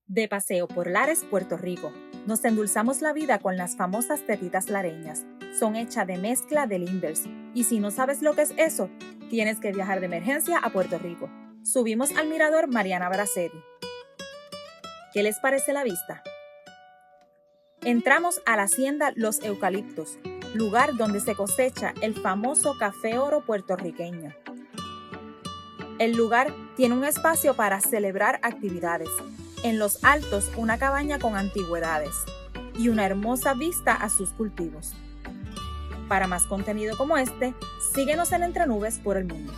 De paseo por Lares, Puerto Rico, nos endulzamos la vida con las famosas tetitas lareñas. Son hechas de mezcla de Linders. Y si no sabes lo que es eso, tienes que viajar de emergencia a Puerto Rico. Subimos al mirador Mariana Bracetti. ¿Qué les parece la vista? Entramos a la hacienda Los Eucaliptos, lugar donde se cosecha el famoso café oro puertorriqueño. El lugar tiene un espacio para celebrar actividades. En los altos, una cabaña con antigüedades y una hermosa vista a sus cultivos. Para más contenido como este, síguenos en Entre Nubes por el Mundo.